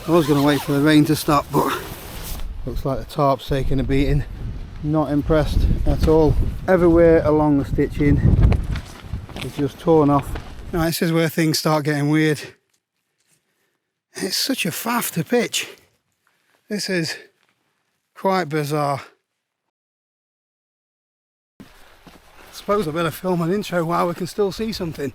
I was going to wait for the rain to stop, but looks like the tarp's taking a beating. Not impressed at all. Everywhere along the stitching is just torn off. Now this is where things start getting weird. It's such a faff to pitch. This is quite bizarre. I suppose I better film an intro while we can still see something.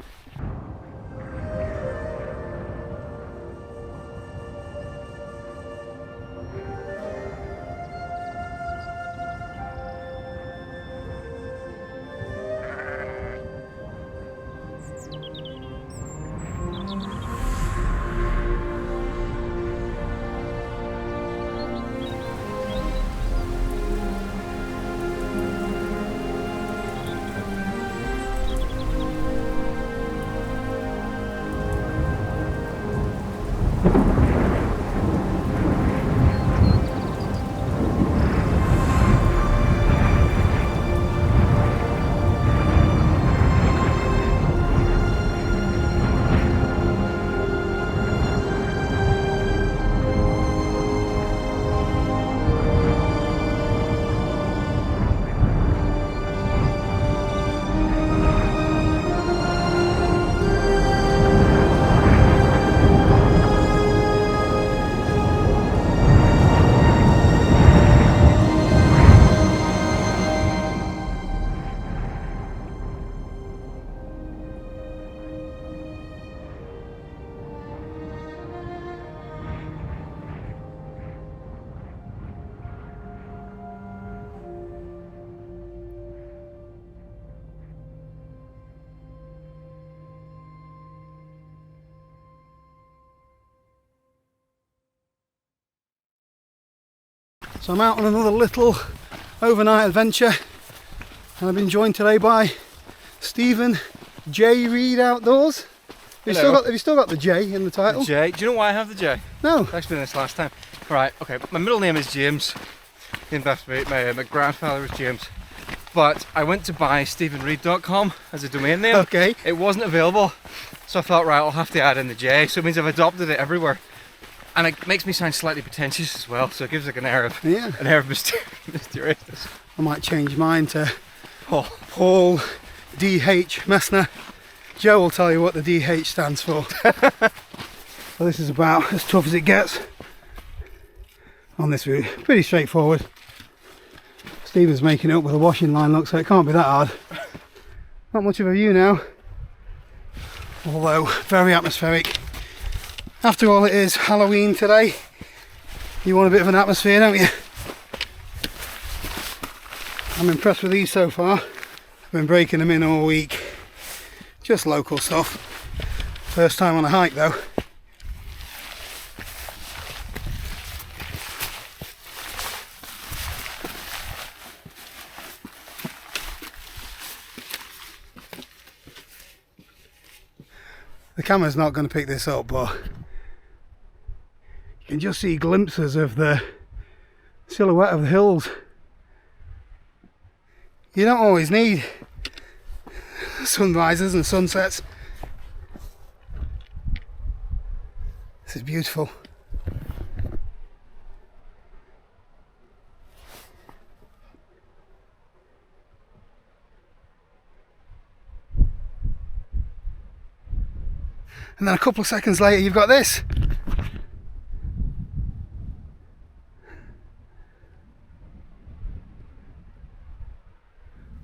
So I'm out on another little overnight adventure, and I've been joined today by Stephen J. Reid Outdoors. Have you still got the J in the title? The J. Do you know why I have the J? No. I explained this last time. Right, okay, my middle name is James. My grandfather was James. But I went to buy StephenReid.com as a domain name. Okay. It wasn't available. So I thought, right, I'll have to add in the J. So it means I've adopted it everywhere. And it makes me sound slightly pretentious as well, so it gives like an air of mysteriousness. I might change mine to Paul D.H. Messner. Joe will tell you what the D.H. stands for. So this is about as tough as it gets on this route. Pretty straightforward. Stephen's making it up with a washing line, look, so it can't be that hard. Not much of a view now, although very atmospheric. After all, it is Halloween today. You want a bit of an atmosphere, don't you? I'm impressed with these so far. I've been breaking them in all week. Just local stuff. First time on a hike though. The camera's not going to pick this up, but you can just see glimpses of the silhouette of the hills. You don't always need sunrises and sunsets. This is beautiful. And then a couple of seconds later you've got this.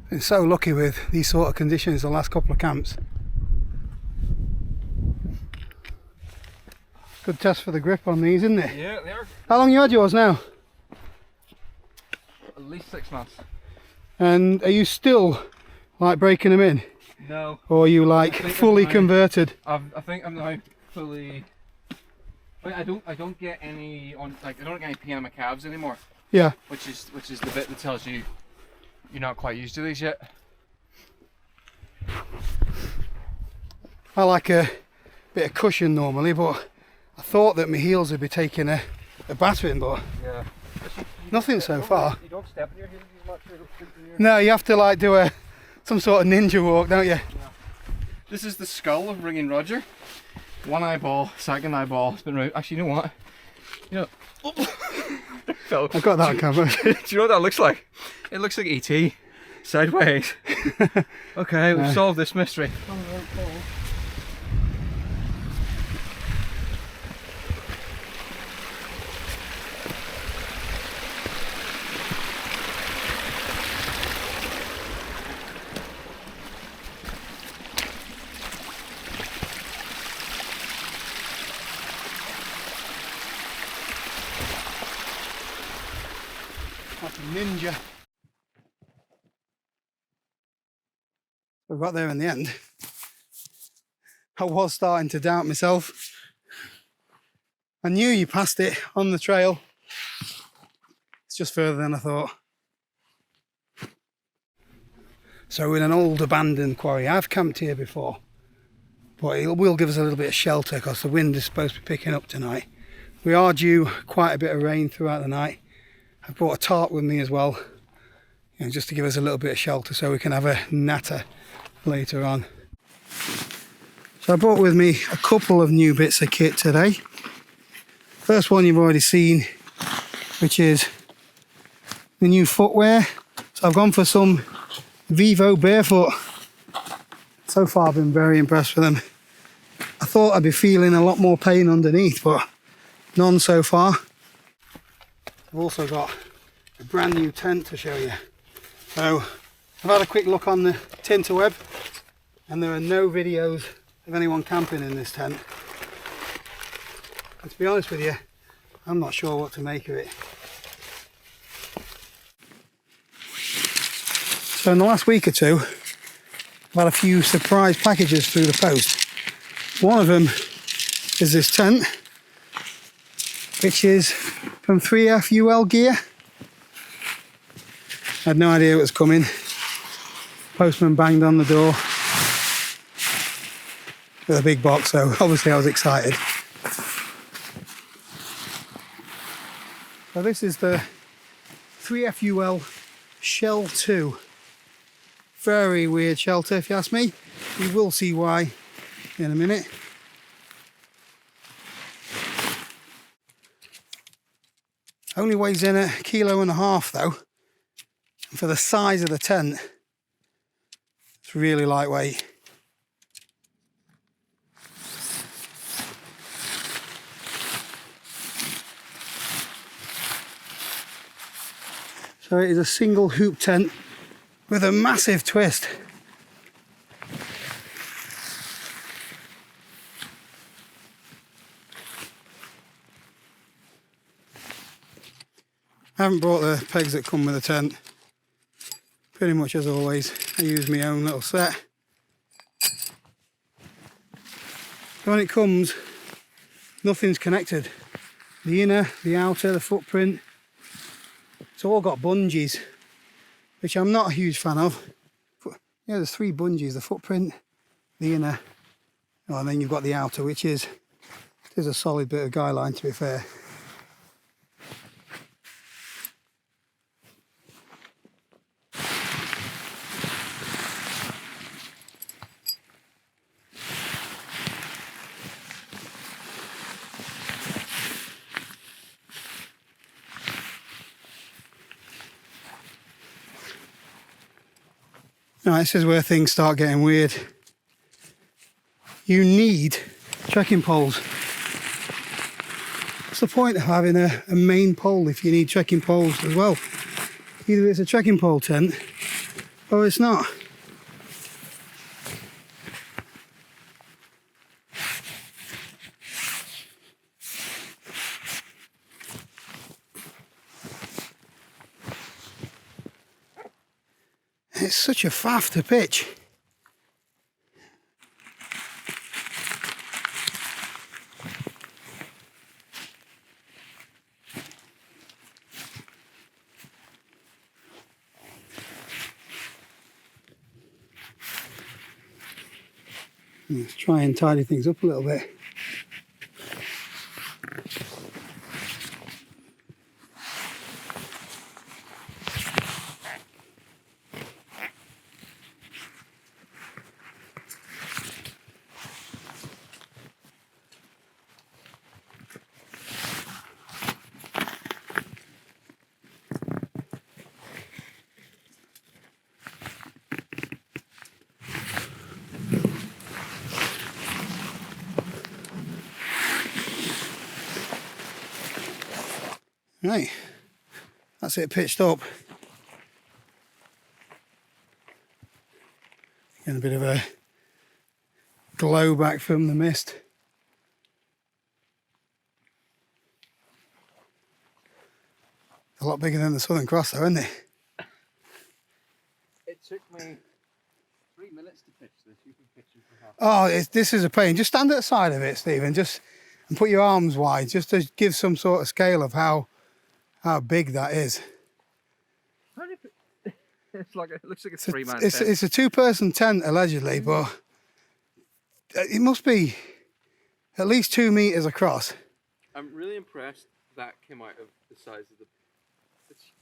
Been so lucky with these sort of conditions the last couple of camps. Good test for the grip on these, isn't it? Yeah, they are. How long you had yours now? At least 6 months. And are you still like breaking them in? No. Or are you like fully converted? I think I'm now fully. I don't get any I don't get any pain on my calves anymore. Yeah. Which is the bit that tells you you're not quite used to these yet. I like a bit of cushion normally, but I thought that my heels would be taking a battering, but yeah. nothing so far. You don't step in your heels as much. No, you have to like do some sort of ninja walk, don't you? Yeah. This is the skull of Ringing Roger. One eyeball, second eyeball. It's been right. Actually, you know what? You know, so, I got that on camera. do you know what that looks like? It looks like ET, sideways. Okay, we've solved this mystery. Like a ninja. We got there in the end. I was starting to doubt myself. I knew you passed it on the trail. It's just further than I thought. So we're in an old abandoned quarry. I've camped here before, but it will give us a little bit of shelter because the wind is supposed to be picking up tonight. We are due quite a bit of rain throughout the night. I've brought a tarp with me as well, you know, just to give us a little bit of shelter so we can have a natter later on. So I brought with me a couple of new bits of kit today. First one you've already seen, which is the new footwear. So I've gone for some Vivo barefoot. So far I've been very impressed with them. I thought I'd be feeling a lot more pain underneath, but none so far. I've also got a brand new tent to show you. So I've had a quick look on the Tinterweb and there are no videos of anyone camping in this tent. And to be honest with you, I'm not sure what to make of it. So in the last week or two, I've had a few surprise packages through the post. One of them is this tent, which is from 3FUL Gear. I had no idea it was coming. Postman banged on the door with a big box, so obviously I was excited. So this is the 3FUL Shell 2. Very weird shelter if you ask me. You will see why in a minute. Only weighs in 1.5 kilos though. And for the size of the tent, it's really lightweight. So it is a single hoop tent with a massive twist. I haven't brought the pegs that come with the tent. Pretty much as always, I use my own little set. When it comes, nothing's connected. The inner, the outer, the footprint, it's all got bungees, which I'm not a huge fan of. Yeah, there's 3 bungees, the footprint, the inner, and then you've got the outer, which is a solid bit of guy line, to be fair. Now this is where things start getting weird. You need trekking poles. What's the point of having a main pole if you need trekking poles as well? Either it's a trekking pole tent or it's not. It's such a faff to pitch. Let's try and tidy things up a little bit. Right, that's it pitched up. And a bit of a glow back from the mist. A lot bigger than the Southern Cross though, isn't it? It took me 3 minutes to pitch this. You can pitch it for half. Oh, this is a pain. Just stand at the side of it, Stephen, and put your arms wide, just to give some sort of scale of how big that is. It looks like a three-man tent. It's a 2-person tent allegedly, but it must be at least 2 meters across. I'm really impressed that came out of the size of the.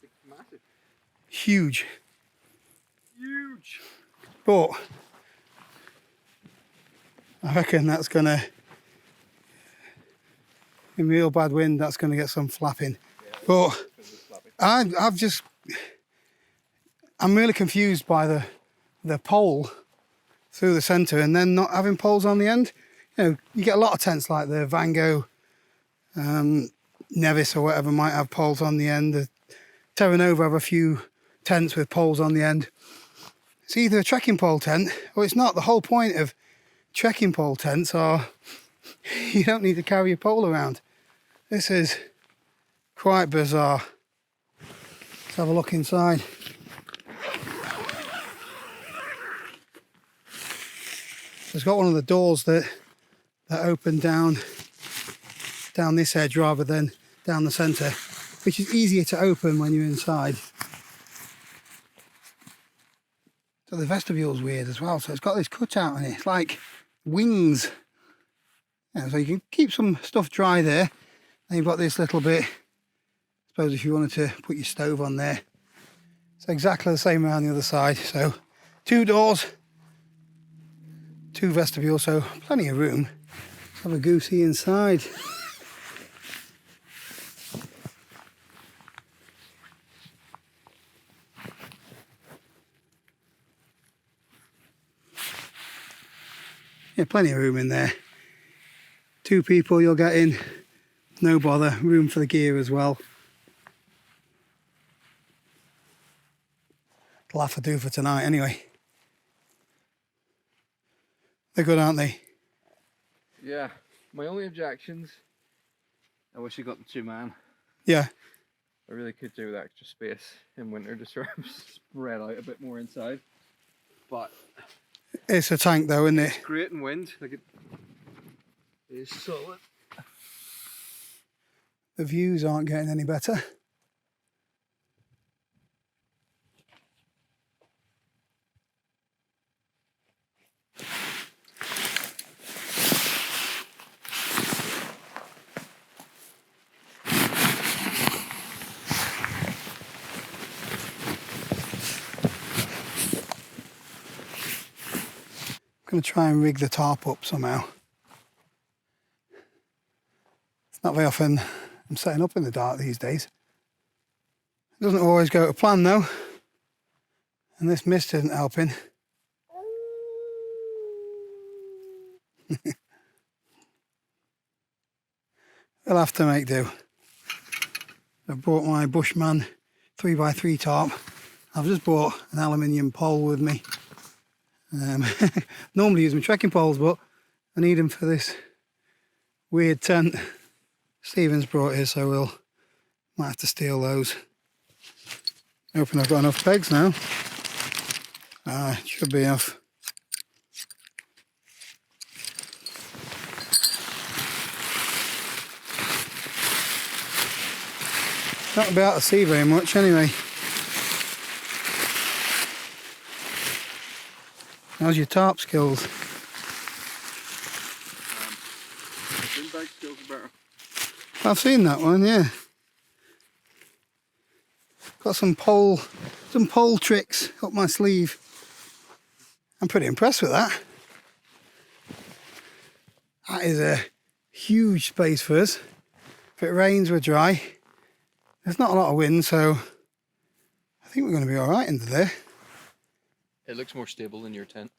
It's massive. Huge. Huge. But I reckon that's gonna, in real bad wind, that's gonna get some flapping. Yeah, but I'm really confused by the pole through the centre and then not having poles on the end. You know, you get a lot of tents like the Van Gogh, Nevis or whatever might have poles on the end. The Terra Nova have a few tents with poles on the end. It's either a trekking pole tent or it's not. The whole point of trekking pole tents are you don't need to carry a pole around. This is quite bizarre. Let's have a look inside. It's got one of the doors that open down this edge rather than down the centre, which is easier to open when you're inside. So the vestibule's weird as well. So it's got this cutout in it. It's like wings. Yeah, so you can keep some stuff dry there. Then you've got this little bit. I suppose if you wanted to put your stove on there. It's exactly the same around the other side. So 2 doors. 2 vestibules, so plenty of room. Let's have a goosey inside. Yeah, plenty of room in there. 2 people you'll get in, no bother. Room for the gear as well. It'll have to do for tonight anyway. They're good, aren't they? Yeah. My only objections, I wish I got the 2-man. Yeah. I really could do with extra space in winter to sort of spread out a bit more inside. But it's a tank though, isn't it? It's great in wind. Like it is solid. The views aren't getting any better. I'm going to try and rig the tarp up somehow. It's not very often I'm setting up in the dark these days. It doesn't always go to plan though. And this mist isn't helping. We'll have to make do. I've brought my Bushman 3x3 tarp. I've just brought an aluminium pole with me. Normally use my trekking poles, but I need them for this weird tent. Stephen's brought his, so might have to steal those. Hoping I've got enough pegs now. It should be enough. Not be able to see very much anyway. How's your tarp skills? Bag skills are better. I've seen that one, yeah. Got some pole tricks up my sleeve. I'm pretty impressed with that. That is a huge space for us. If it rains, we're dry. There's not a lot of wind, so I think we're going to be all right into there. It looks more stable than your tent.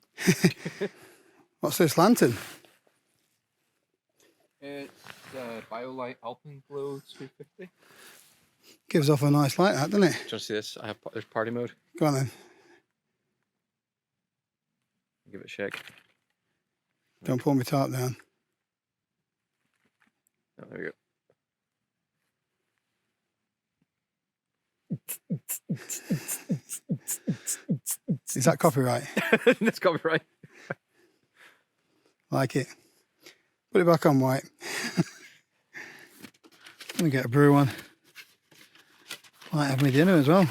What's this lantern? It's BioLite Alpenglow 250. Gives off a nice light, that, doesn't it? Do you want to see this? There's party mode. Go on then. Give it a shake. Don't pull my tarp down. Oh, there we Is that copyright? go. That's copyright. Like it. Put it back on, White. I'm gonna get a brew on. Might have my dinner as well.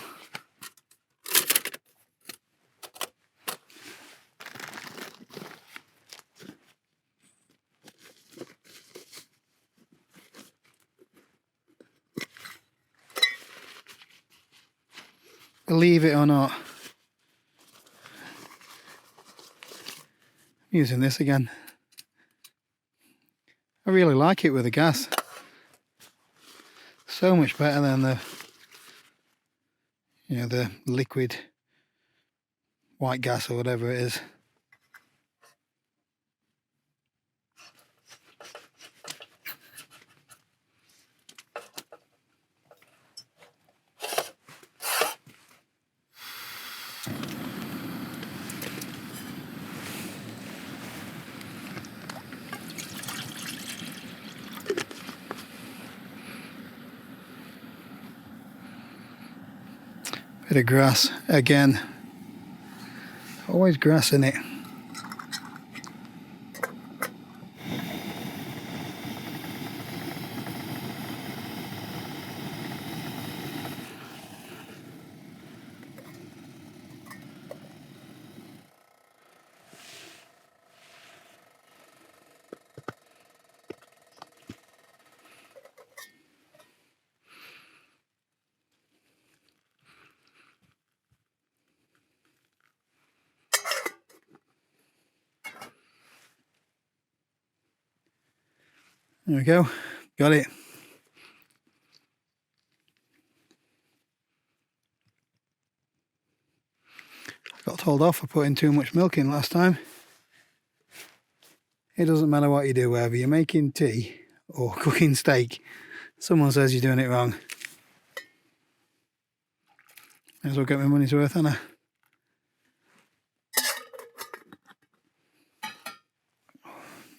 Believe it or not, I'm using this again. I really like it with the gas. So much better than the, you know, the liquid white gas or whatever it is. Bit of grass again. Always grass in it. There we go. Got it. Got told off for putting too much milk in last time. It doesn't matter what you do, whether you're making tea or cooking steak, someone says you're doing it wrong. May as well get my money's worth, Anna.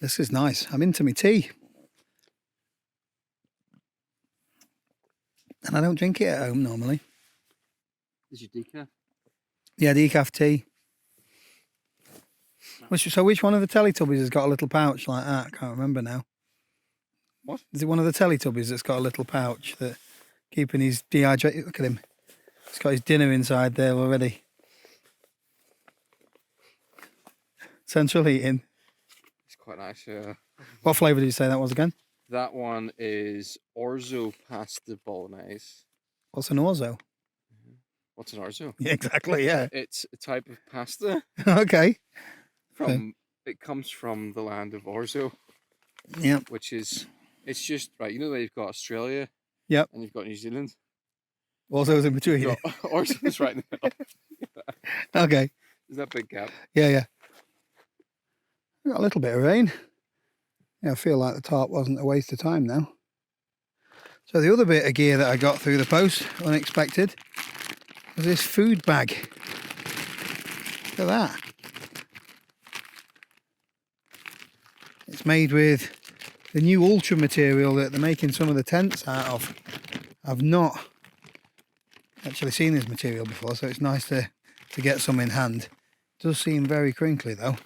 This is nice. I'm into my tea. And I don't drink it at home normally. Is your decaf? Yeah, decaf tea. So which one of the Teletubbies has got a little pouch like that? I can't remember now. What? Is it one of the Teletubbies that's got a little pouch that keeping his dehydrated? Look at him. He's got his dinner inside there already. Central heating. It's quite nice, yeah. What flavour did you say that was again? That one is orzo pasta bolognese. What's an orzo? What's an orzo? Yeah, exactly, yeah. It's a type of pasta Okay. it comes from the land of orzo, Yeah. which is, it's just, right, you know that you've got Australia, Yep. and you've got New Zealand. Orzo's in between. You've got orzo's right in the middle. Okay. There's that big gap. Yeah, yeah. We got a little bit of rain. Yeah, I feel like the tarp wasn't a waste of time now. So the other bit of gear that I got through the post, unexpected, was this food bag. Look at that. It's made with the new ultra material that they're making some of the tents out of. I've not actually seen this material before, so it's nice to get some in hand. It does seem very crinkly though.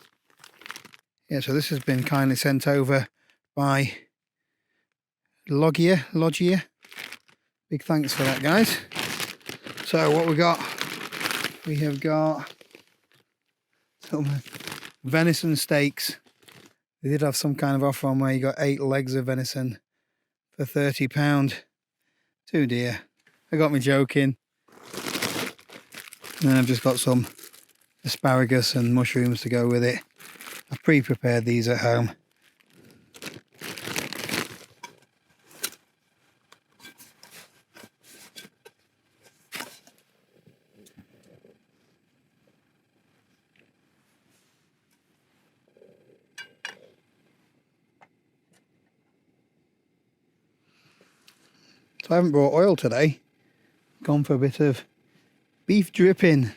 Yeah, so this has been kindly sent over by Logia. Big thanks for that, guys. So what we have got some venison steaks. They did have some kind of offer on where you got 8 legs of venison for £30. Too dear. I got me joking. And then I've just got some asparagus and mushrooms to go with it. I've pre-prepared these at home. So I haven't brought oil today gone for a bit of beef dripping.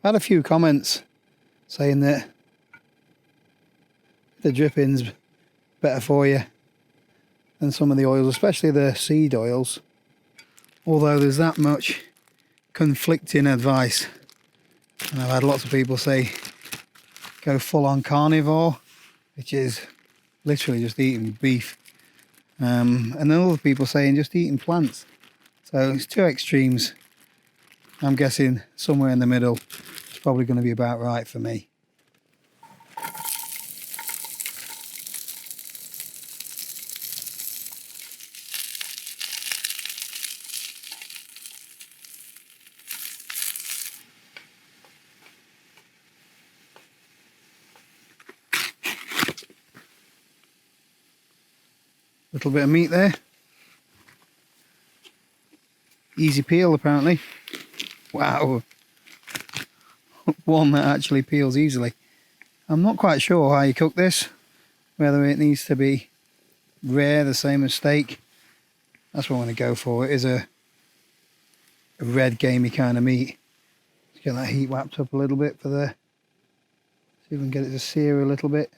I had a few comments saying that the dripping's better for you than some of the oils, especially the seed oils. Although there's that much conflicting advice. And I've had lots of people say go full on carnivore, which is literally just eating beef. And then other people saying just eating plants. So it's two extremes. I'm guessing somewhere in the middle is probably going to be about right for me. Little bit of meat there. Easy peel apparently. Wow. One that actually peels easily. I'm not quite sure how you cook this. Whether it needs to be rare, the same as steak. That's what I'm going to go for. It is a red gamey kind of meat. Let's get that heat wrapped up a little bit for the... See if we can get it to sear a little bit.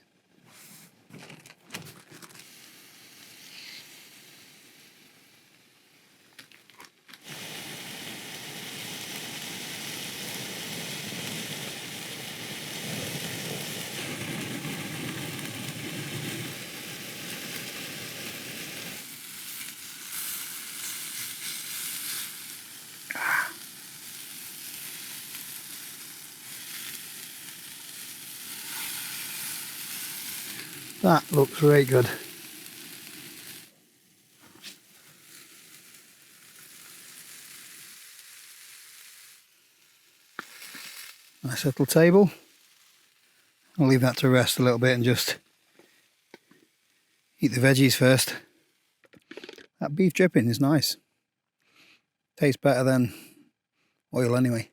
That looks very good. Nice little table. I'll leave that to rest a little bit and just eat the veggies first. That beef dripping is nice. Tastes better than oil anyway.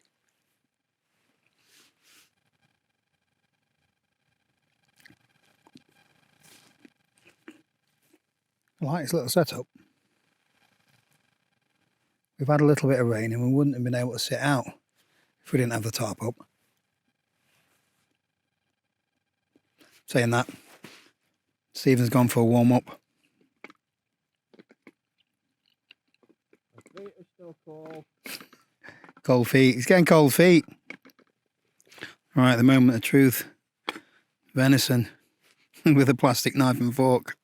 I like this little setup. We've had a little bit of rain and we wouldn't have been able to sit out if we didn't have the tarp up. Saying that, Stephen's gone for a warm up. My feet are still cold. Cold feet. He's getting cold feet. Right, the moment of truth. Venison with a plastic knife and fork.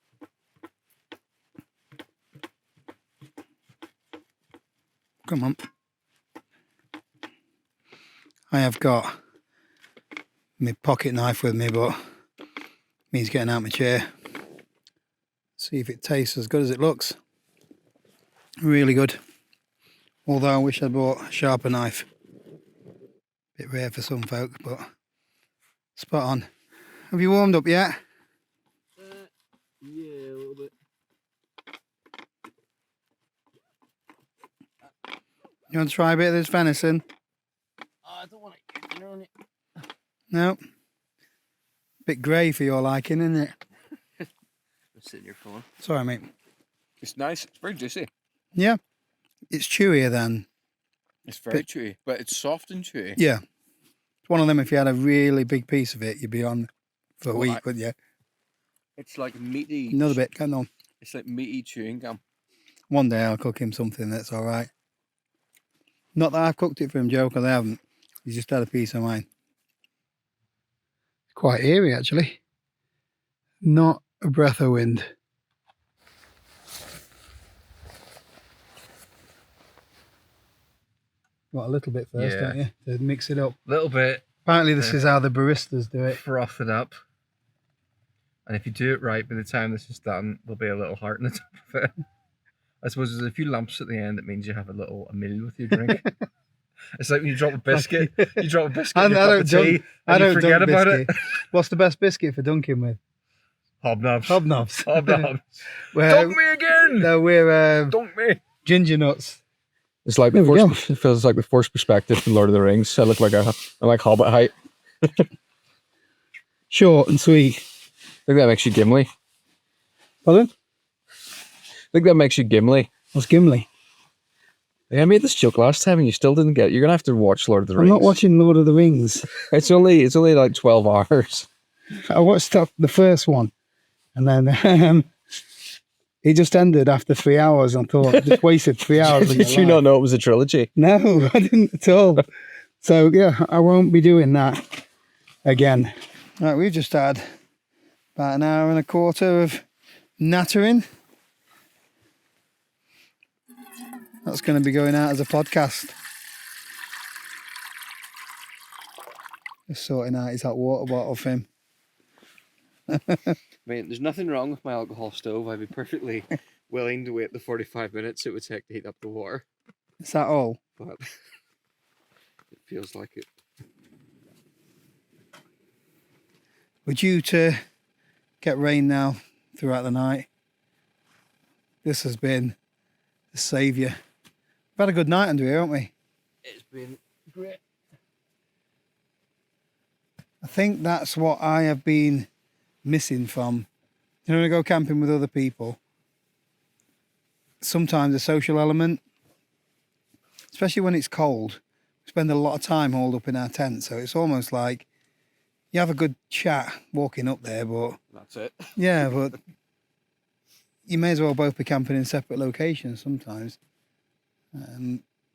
Come on. I have got my pocket knife with me, but means getting out my chair. See if it tastes as good as it looks. Really good. Although I wish I'd bought a sharper knife. Bit rare for some folk, but spot on. Have you warmed up yet? Yeah, a little bit. You want to try a bit of this venison? Oh, I don't want to eat on it. No. Bit grey for your liking, isn't it? Just sitting your phone. Sorry, mate. It's nice. It's very juicy. Yeah. It's chewier than... It's very chewy, but it's soft and chewy. Yeah. It's one of them, if you had a really big piece of it, you'd be on for a week, wouldn't you? It's like meaty. Another bit, come on. It's like meaty chewing gum. One day I'll cook him something that's all right. Not that I've cooked it for him, Joe, because I haven't. He's just had a piece of mine. Quite eerie, actually. Not a breath of wind. Got a little bit first, Yeah. don't you? To mix it up. Little bit. Apparently this is how the baristas do it. Froth it up. And if you do it right, by the time this is done, there'll be a little heart on the top of it. I suppose there's a few lumps at the end. It means you have a meal with your drink. It's like when you drop a biscuit. You drop a biscuit in your cup of tea, and you forget about it. What's the best biscuit for dunking with? Hobnobs. Hobnobs. Hobnobs. Well, Dunk me again! no, we're Dunk me! ginger nuts. It's like There we go. it feels like the forced perspective from Lord of the Rings. I look like I like Hobbit height. Short and sweet. I think that makes you Gimli. Pardon? I think that makes you Gimli. What's Gimli? Yeah, I made this joke last time and you still didn't get it. You're gonna have to watch Lord of the I'm Rings. not watching Lord of the Rings. It's only like 12 hours. I watched the first one, and then it just ended after 3 hours. I thought, just wasted 3 hours. Did you not know it was a trilogy? No, I didn't at all. So yeah, I won't be doing that again. Right, we've just had about an hour and a quarter of nattering. That's going to be going out as a podcast. Just sorting out his hot water bottle for him. Mate, there's nothing wrong with my alcohol stove. I'd be perfectly willing to wait the 45 minutes it would take to heat up the water. Is that all? But it feels like it. We're due to get rain now throughout the night. This has been the saviour. We've had a good night under here, haven't we? It's been great. I think that's what I have been missing from, you know, when I go camping with other people. Sometimes the social element, especially when it's cold, we spend a lot of time holed up in our tent, so it's almost like you have a good chat walking up there, but That's it. yeah, but you may as well both be camping in separate locations sometimes.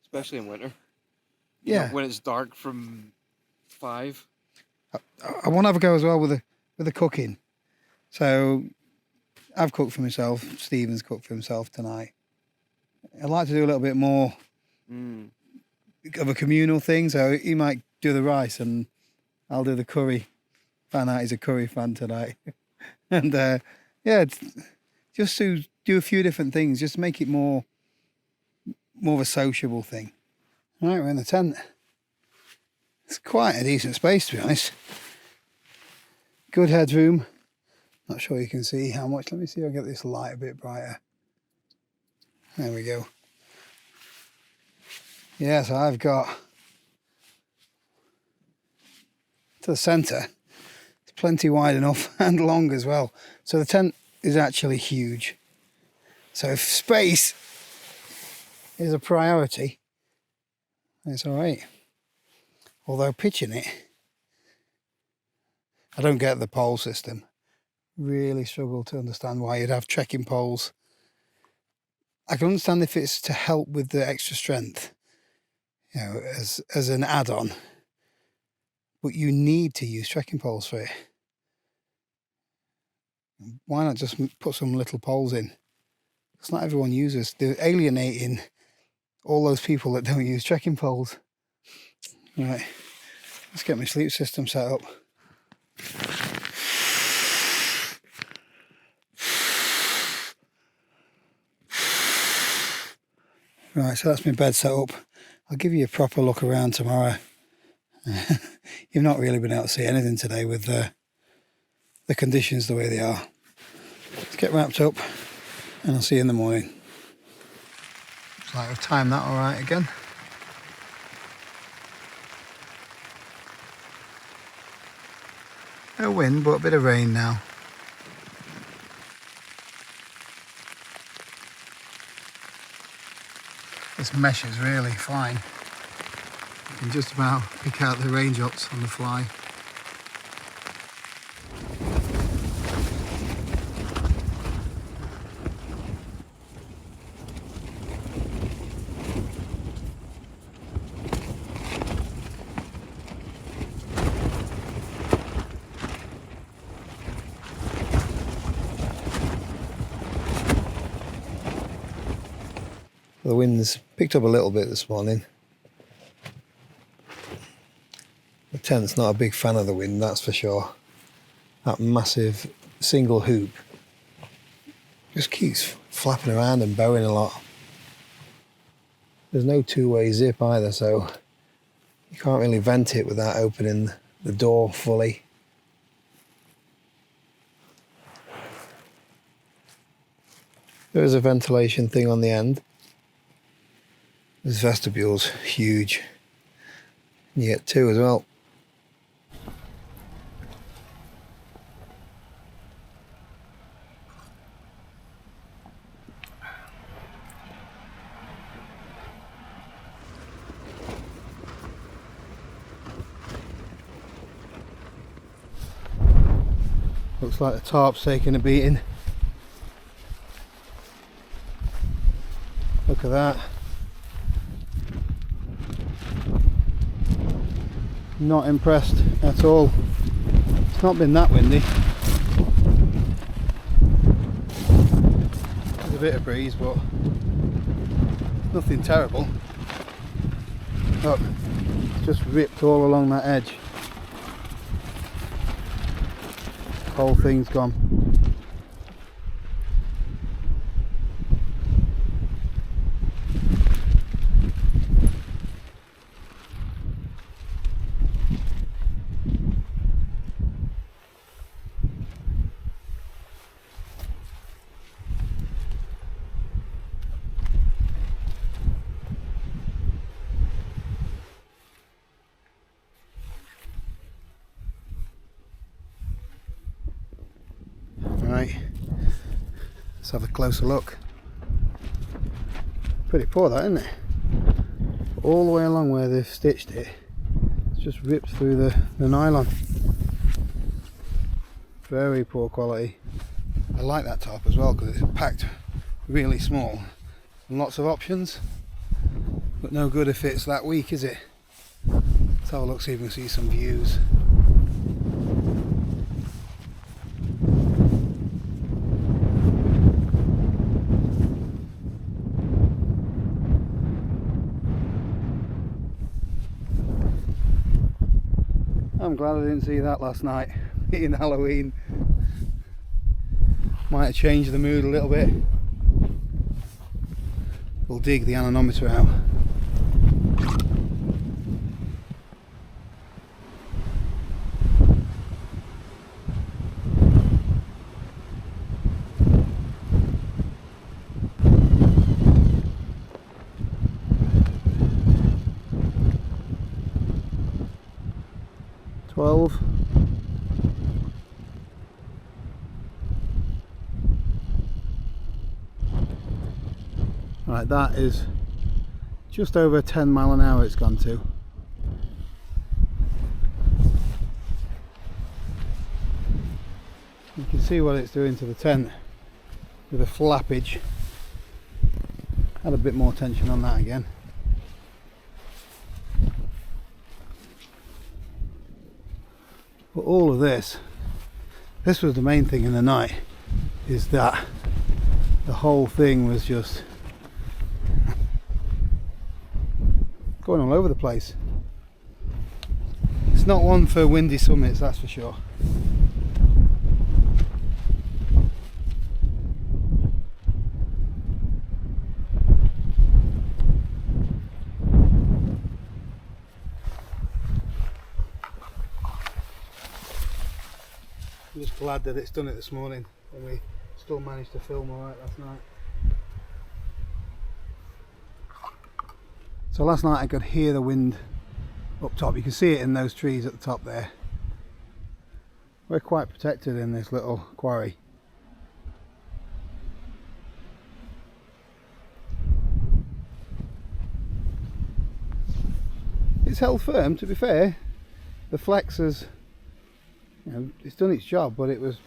Especially in winter. Yeah. When it's dark from 5. I want to have a go as well with the cooking. So I've cooked for myself. Stephen's cooked for himself tonight. I'd like to do a little bit more of a communal thing. So he might do the rice and I'll do the curry. Found out he's a curry fan tonight. And yeah, just to do a few different things, just to make it more of a sociable thing. Right, we're in the tent. It's quite a decent space, to be honest. Good headroom. Not sure you can see how much. Let me see if I get this light a bit brighter. There we go. Yeah, so I've got to the centre. It's plenty wide enough and long as well. So the tent is actually huge. So if space is a priority, it's all right. Although pitching it, I don't get the pole system. Really struggle to understand why you'd have trekking poles. I can understand if it's to help with the extra strength, you know, as an add-on. But you need to use trekking poles for it. Why not just put some little poles in? Because not everyone uses. They're alienating all those people that don't use trekking poles. Right, let's get my sleep system set up. Right, so that's my bed set up. I'll give you a proper look around tomorrow. You've not really been able to see anything today with the conditions the way they are. Let's get wrapped up and I'll see you in the morning. Looks like we've timed that all right again. No wind, but a bit of rain now. This mesh is really fine. You can just about pick out the range ups on the fly. The wind's picked up a little bit this morning. The tent's not a big fan of the wind, that's for sure. That massive single hoop just keeps flapping around and bowing a lot. There's no two-way zip either, so you can't really vent it without opening the door fully. There is a ventilation thing on the end. This vestibule's huge. You get two as well. Looks like the tarp's taking a beating. Look at that. Not impressed at all. It's not been that windy. There's a bit of breeze, but nothing terrible. Look, it's just ripped all along that edge. Whole thing's gone. Right, let's have a closer look. Pretty poor that, isn't it? All the way along where they've stitched it, it's just ripped through the nylon. Very poor quality. I like that tarp as well because it's packed really small and lots of options, but no good if it's that weak, is it? Let's have a look, see if we can see some views. I'm glad I didn't see that last night in Halloween. Might have changed the mood a little bit. We'll dig the anemometer out. Right, that is just over 10 mile an hour it's gone to. You can see what it's doing to the tent with the flappage. Add a bit more tension on that again. But all of this was the main thing in the night, is that the whole thing was just going all over the place. It's not one for windy summits, that's for sure. I'm just glad that it's done it this morning and we still managed to film alright last night. So last night I could hear the wind up top. You can see it in those trees at the top there. We're quite protected in this little quarry. It's held firm, to be fair. The flex has, it's done its job, but it was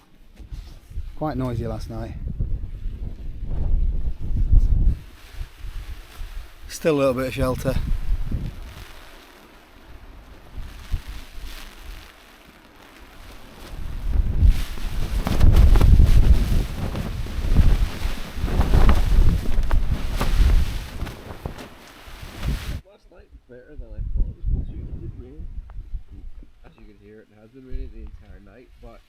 quite noisy last night. Still a little bit of shelter. Last night was better than I thought it was going to. It did rain. As you can hear, it has been raining the entire night, but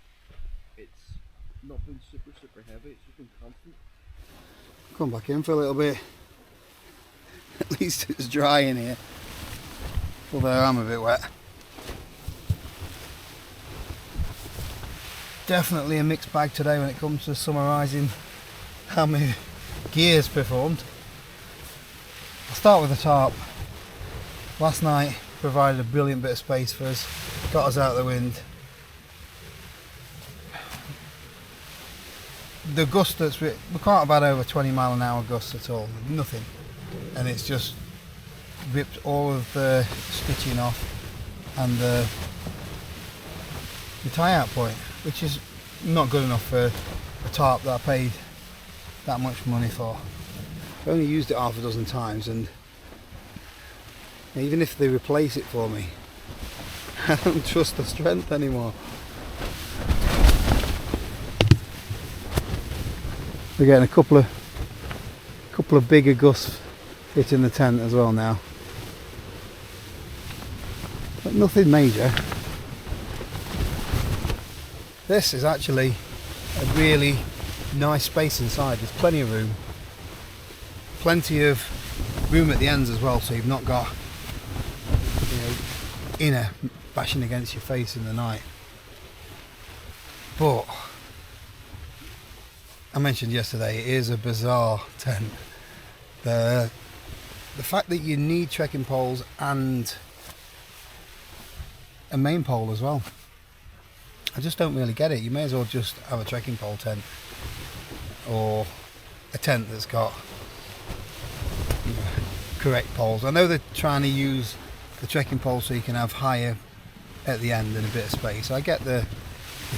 it's not been super heavy. It's just been constant. Come back in for a little bit. At least it's dry in here, although I'm a bit wet. Definitely a mixed bag today when it comes to summarising how my gear's performed. I'll start with the tarp. Last night provided a brilliant bit of space for us, got us out of the wind. The gust we can't have had over 20 mile an hour gusts at all, nothing. And it's just ripped all of the stitching off and the tie out point, which is not good enough for a tarp that I paid that much money for. I only used it half a dozen times, and even if they replace it for me, I don't trust the strength anymore. We're getting a couple of bigger gusts hitting the tent as well now, but nothing major. This is actually a really nice space inside. There's plenty of room, plenty of room at the ends as well, so you've not got, you know, inner bashing against your face in the night. But I mentioned yesterday, it is a bizarre tent. The fact that you need trekking poles and a main pole as well, I just don't really get it. You may as well just have a trekking pole tent, or a tent that's got, you know, correct poles. I know they're trying to use the trekking pole so you can have higher at the end and a bit of space. I get the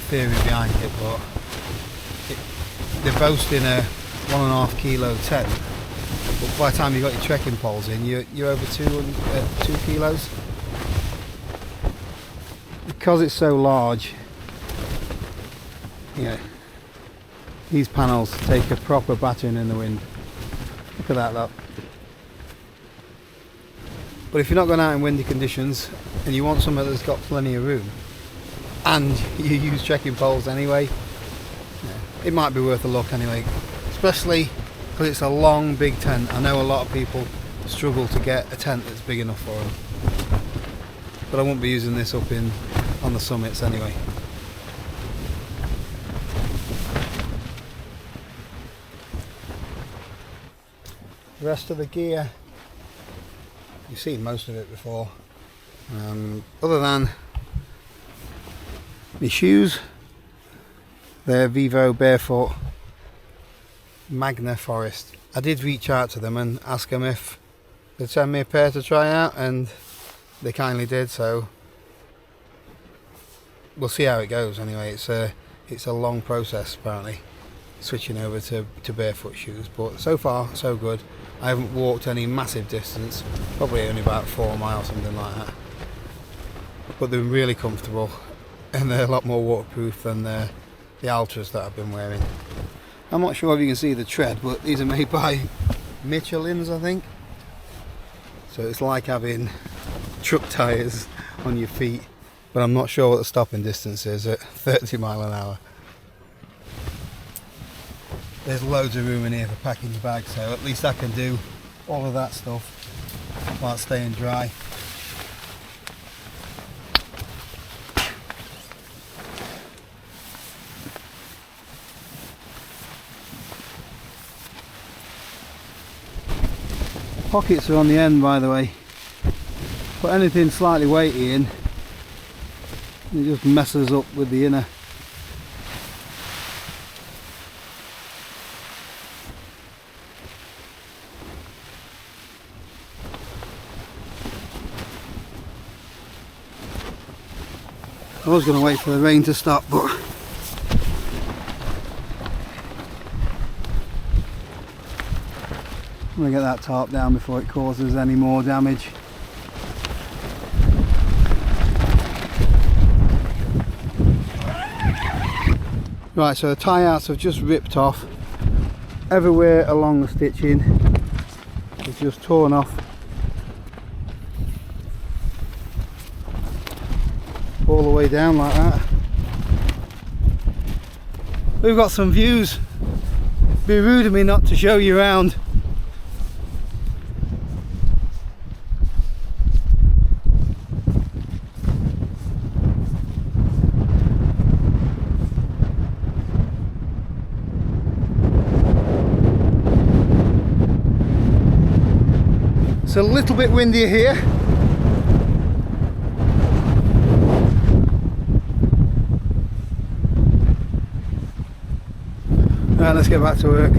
theory behind it, but they're boasting a 1.5 kilo tent, but by the time you've got your trekking poles in, you're over 2 kilos. Because it's so large, you know, these panels take a proper battering in the wind. Look at that lot. But if you're not going out in windy conditions and you want somewhere that's got plenty of room, and you use trekking poles anyway, it might be worth a look anyway, especially because it's a long big tent. I know a lot of people struggle to get a tent that's big enough for them, but I won't be using this up on the summits anyway. The rest of the gear, you've seen most of it before, other than my shoes. They're Vivo Barefoot Magna Forest. I did reach out to them and ask them if they'd send me a pair to try out, and they kindly did, so we'll see how it goes anyway. It's a long process apparently, switching over to barefoot shoes, but so far so good. I haven't walked any massive distance, probably only about 4 miles, something like that, but they're really comfortable and they're a lot more waterproof than the Ultras that I've been wearing. I'm not sure if you can see the tread, but these are made by Michelin's, I think. So it's like having truck tyres on your feet, but I'm not sure what the stopping distance is at 30 mile an hour. There's loads of room in here for packing your bag, so at least I can do all of that stuff while staying dry. Pockets are on the end, by the way. Put anything slightly weighty in, it just messes up with the inner. I was going to wait for the rain to stop, but I'm going to get that tarp down before it causes any more damage. Right, so the tie-outs have just ripped off. Everywhere along the stitching is just torn off. All the way down like that. We've got some views. It'd be rude of me not to show you around. It's a little bit windier here. Right, let's get back to work.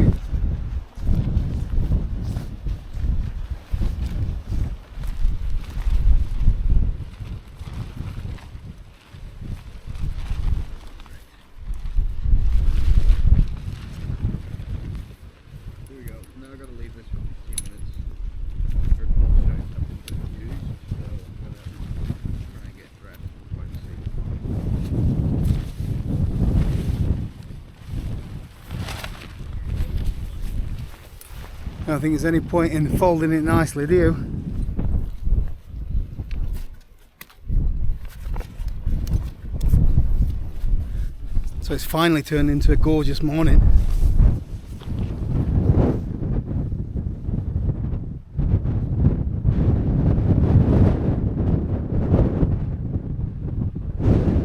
don't think there's any point in folding it nicely, do you? So it's finally turned into a gorgeous morning.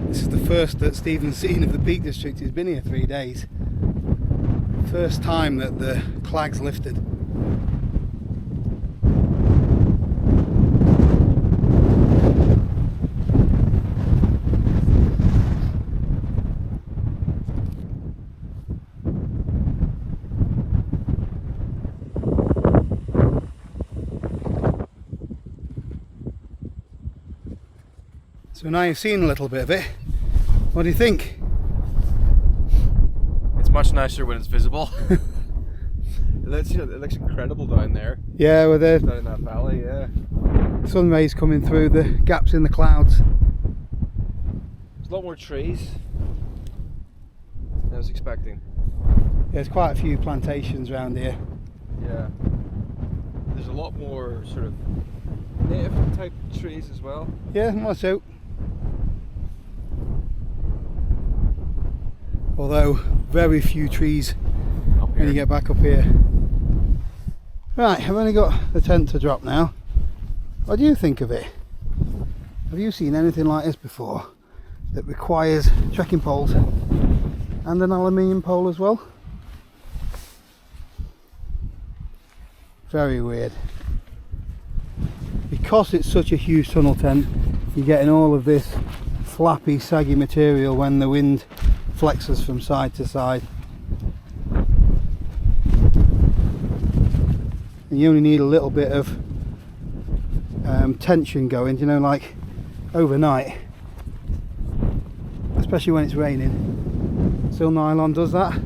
This is the first that Stephen's seen of the Peak District. He's been here 3 days. First time that the clag's lifted. So now you've seen a little bit of it, what do you think? It's much nicer when it's visible. It looks incredible down there. Yeah, with the Down in that valley, yeah. sun rays coming through the gaps in the clouds. There's a lot more trees than I was expecting. There's quite a few plantations around here. Yeah. There's a lot more sort of native type trees as well. Yeah, more so. Although very few trees Up when you here. get back up here. Right, I've only got the tent to drop now. What do you think of it? Have you seen anything like this before that requires trekking poles and an aluminium pole as well? Very weird. Because it's such a huge tunnel tent, you're getting all of this flappy, saggy material when the wind flexes from side to side. And you only need a little bit of tension going, you know, like overnight, especially when it's raining. Still nylon does that.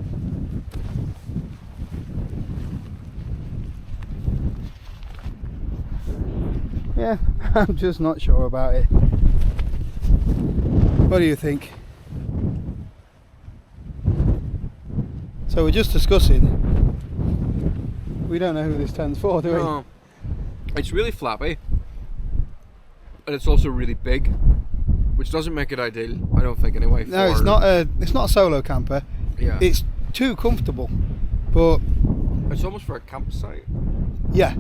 Yeah, I'm just not sure about it. What do you think? So we're just discussing. We don't know who this tent's for, do we? No. It's really flappy. And it's also really big. Which doesn't make it ideal, I don't think anyway. No, it's not a solo camper. Yeah. It's too comfortable. But It's almost for a campsite. yeah,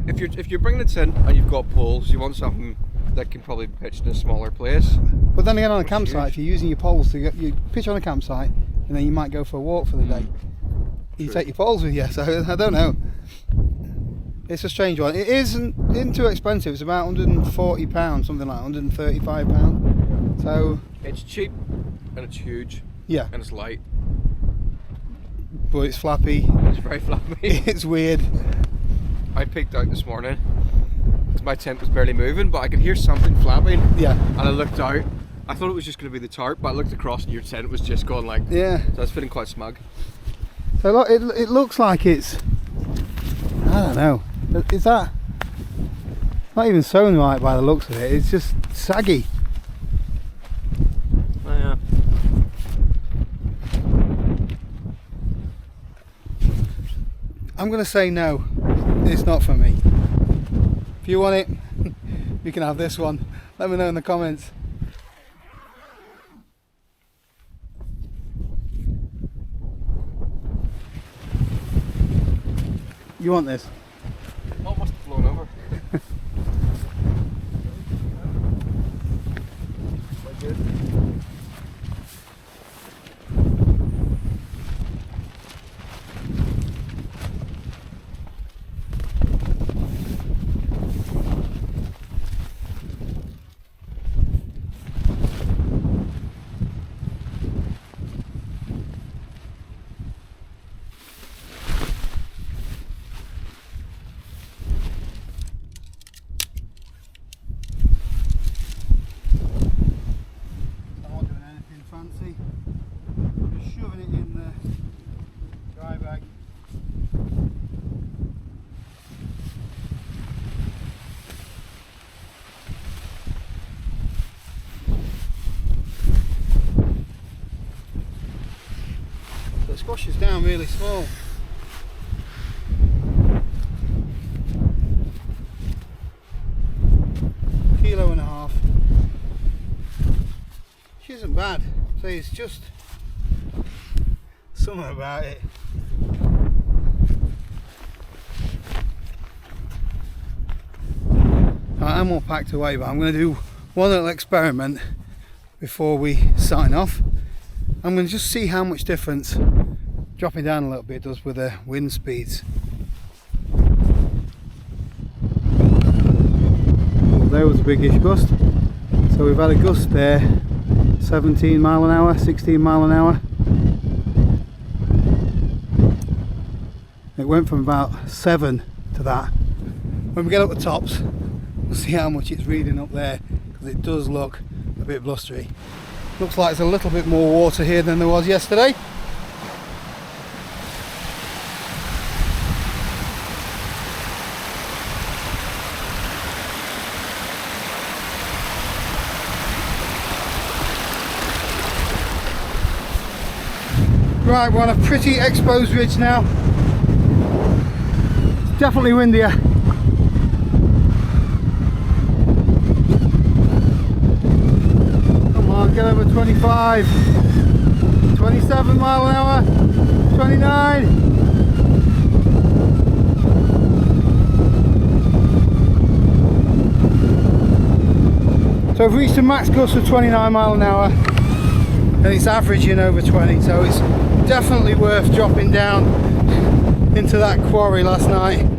If you're bringing it in and you've got poles, you want something that can probably be pitched in a smaller place. but then again on a Which campsite, is- if you're using your poles to get, you pitch on a campsite and then you might go for a walk for the day. You True. take your poles with you, so I don't know. It's a strange one. It isn't too expensive. It's about £140, something like £135. So It's cheap and it's huge yeah, and it's light. but it's flappy. It's very flappy. It's weird. I peeked out this morning because my tent was barely moving, but I could hear something flapping. Yeah, And I looked out. I thought it was just going to be the tarp, but I looked across and your tent was just going like. yeah. So I was feeling quite smug. So look, it looks like it's, I don't know, is that not even sewn right by the looks of it? It's just saggy. Oh, yeah. I'm gonna say no, it's not for me. If you want it, you can have this one. Let me know in the comments. You want this? Almost blown over. Quite good. I'm not doing anything fancy. I'm just shoving it in the dry bag. So it squashes down really small. There's just something about it. I'm all packed away, but I'm going to do one little experiment before we sign off. I'm going to just see how much difference dropping down a little bit does with the wind speeds. Well, there was a biggish gust. So we've had a gust there, 17 mile an hour, 16 mile an hour. It went from about 7 to that. When we get up the tops, we'll see how much it's reading up there, because it does look a bit blustery. Looks like there's a little bit more water here than there was yesterday. Right, we're on a pretty exposed ridge now. It's definitely windier. Come on, get over 25. 27 mile an hour. 29. So we've reached a max gust of 29 mile an hour. And it's averaging over 20, so it's definitely worth dropping down into that quarry last night.